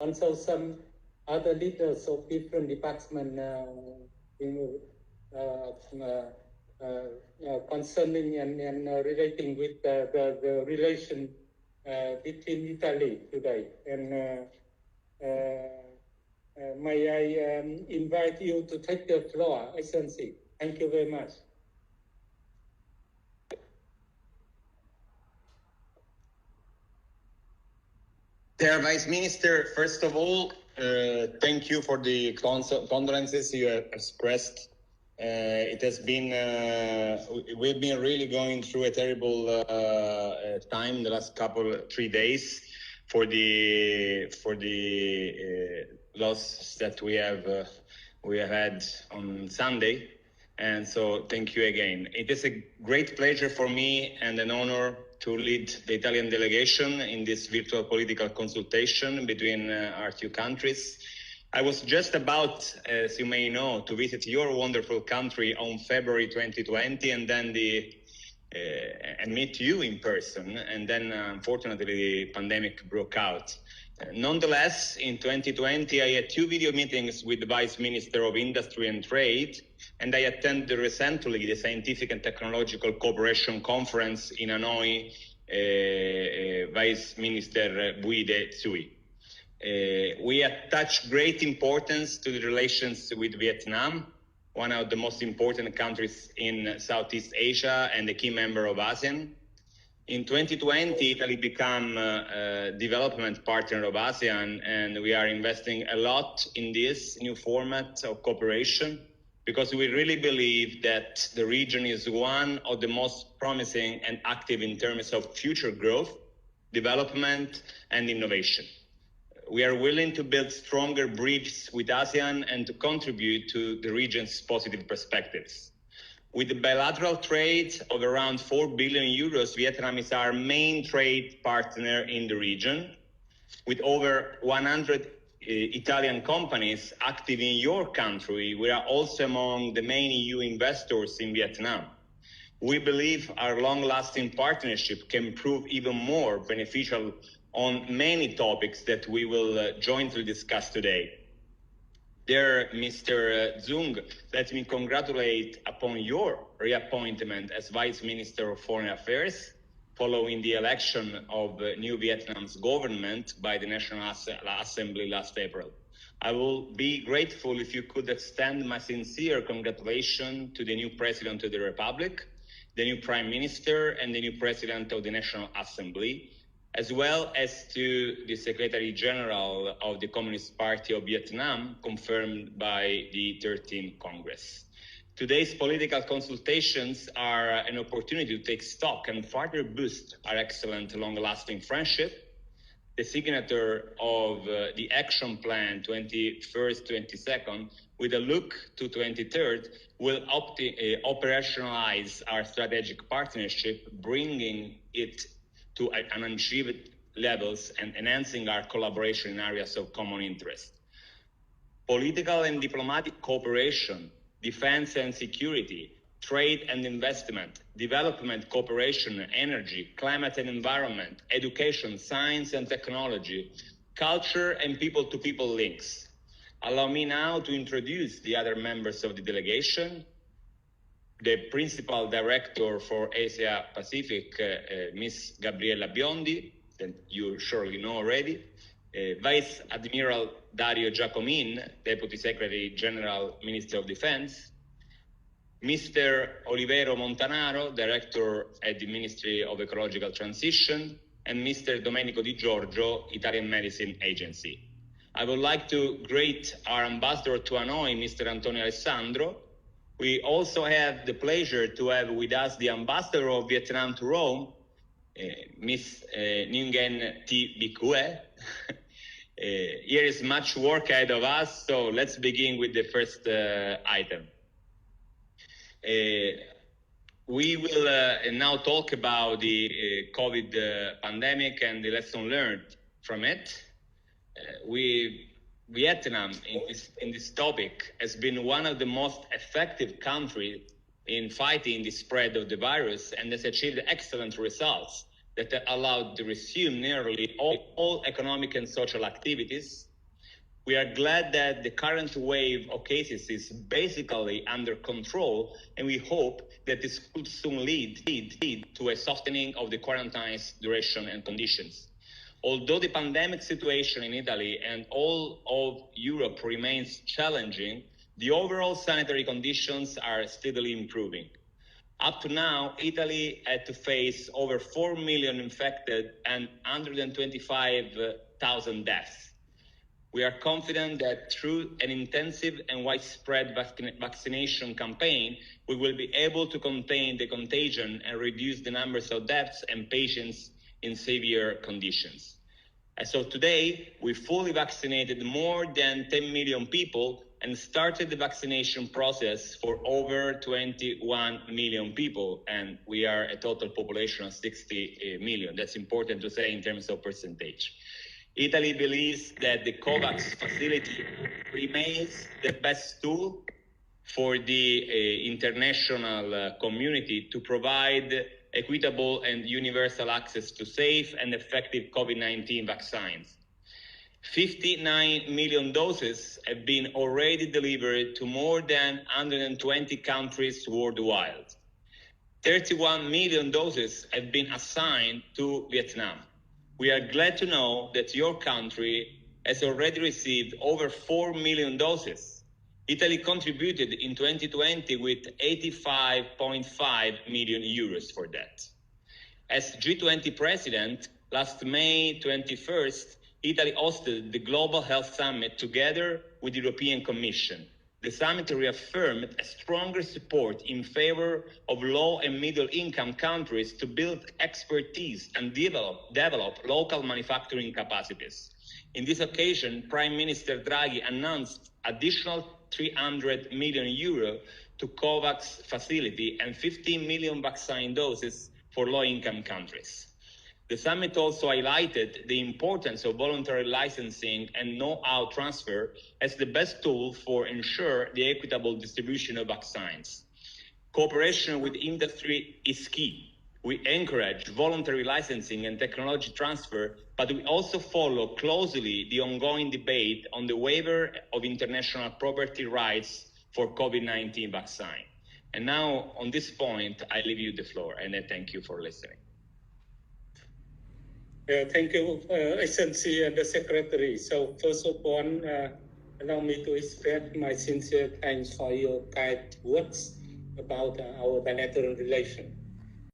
Also, some other leaders of different departments concerning and relating with the relation between Italy today. And may I invite you to take the floor, Excellency. Thank you very much. Dear Vice Minister, first of all, thank you for the condolences you have expressed. It has been, we've been really going through a terrible time in the last 3 days for the loss that we have had on Sunday. And so thank you again. It is a great pleasure for me and an honor to lead the Italian delegation in this virtual political consultation between our two countries. I was just about, as you may know, to visit your wonderful country on February 2020 and then and meet you in person. And then unfortunately the pandemic broke out. Nonetheless, in 2020, I had 2 video meetings with the Vice Minister of Industry and Trade, and I attended recently the Scientific and Technological Cooperation Conference in Hanoi, Vice Minister Guide Sui. We attach great importance to the relations with Vietnam, one of the most important countries in Southeast Asia and a key member of ASEAN. In 2020, Italy became a development partner of ASEAN, and we are investing a lot in this new format of cooperation because we really believe that the region is one of the most promising and active in terms of future growth, development, and innovation. We are willing to build stronger bridges with ASEAN and to contribute to the region's positive perspectives. With the bilateral trade of around 4 billion euros, Vietnam is our main trade partner in the region. With over 100 Italian companies active in your country, we are also among the main EU investors in Vietnam. We believe our long-lasting partnership can prove even more beneficial on many topics that we will jointly discuss today. Dear Mr. Zung, let me congratulate upon your reappointment as Vice Minister of Foreign Affairs following the election of New Vietnam's government by the National Assembly last April. I will be grateful if you could extend my sincere congratulations to the new President of the Republic, the new Prime Minister, and the new President of the National Assembly, as well as to the Secretary General of the Communist Party of Vietnam, confirmed by the 13th Congress. Today's political consultations are an opportunity to take stock and further boost our excellent long-lasting friendship. The signature of the Action Plan 21st-22nd, with a look to 23rd, will operationalize our strategic partnership, bringing it to unachieved levels and enhancing our collaboration in areas of common interest. Political and diplomatic cooperation, defense and security, trade and investment, development cooperation, energy, climate and environment, education, science and technology, culture and people-to-people links. Allow me now to introduce the other members of the delegation. The Principal Director for Asia Pacific, Ms. Gabriella Biondi, that you surely know already, Vice Admiral Dario Giacomin, Deputy Secretary General, Minister of Defense, Mr. Olivero Montanaro, Director at the Ministry of Ecological Transition, and Mr. Domenico Di Giorgio, Italian Medicine Agency. I would like to greet our ambassador to Hanoi, Mr. Antonio Alessandro. We also have the pleasure to have with us the ambassador of Vietnam to Rome, Ms. Nguyen Thi Bicue. Here is much work ahead of us, so let's begin with the first item. We will now talk about the COVID pandemic and the lesson learned from it. Vietnam, in this topic, has been one of the most effective countries in fighting the spread of the virus and has achieved excellent results that allowed to resume nearly all economic and social activities, We are glad that the current wave of cases is basically under control, and we hope that this could soon lead to a softening of the quarantine's duration and conditions. Although the pandemic situation in Italy and all of Europe remains challenging, the overall sanitary conditions are steadily improving. Up to now, Italy had to face over 4 million infected and 125,000 deaths. We are confident that through an intensive and widespread vaccination campaign, we will be able to contain the contagion and reduce the numbers of deaths and patients in severe conditions. As of today, we fully vaccinated more than 10 million people and started the vaccination process for over 21 million people, and we are a total population of 60 million. That's important to say in terms of percentage. Italy believes that the COVAX facility remains the best tool for the international community to provide equitable and universal access to safe and effective COVID-19 vaccines. 59 million doses have been already delivered to more than 120 countries worldwide. 31 million doses have been assigned to Vietnam. We are glad to know that your country has already received over 4 million doses. Italy contributed in 2020 with 85.5 million euros for that. As G20 president, last May 21st, Italy hosted the Global Health Summit together with the European Commission. The summit reaffirmed a stronger support in favor of low and middle income countries to build expertise and develop local manufacturing capacities. In this occasion, Prime Minister Draghi announced additional 300 million euro to COVAX facility and 15 million vaccine doses for low-income countries. The summit also highlighted the importance of voluntary licensing and know-how transfer as the best tool for ensure the equitable distribution of vaccines. Cooperation with industry is key. We encourage voluntary licensing and technology transfer, but we also follow closely the ongoing debate on the waiver of international property rights for COVID-19 vaccine. And now, on this point, I leave you the floor, and I thank you for listening. Thank you, Excellency and the Secretary. So first of all, allow me to express my sincere thanks for your kind words about our bilateral relation.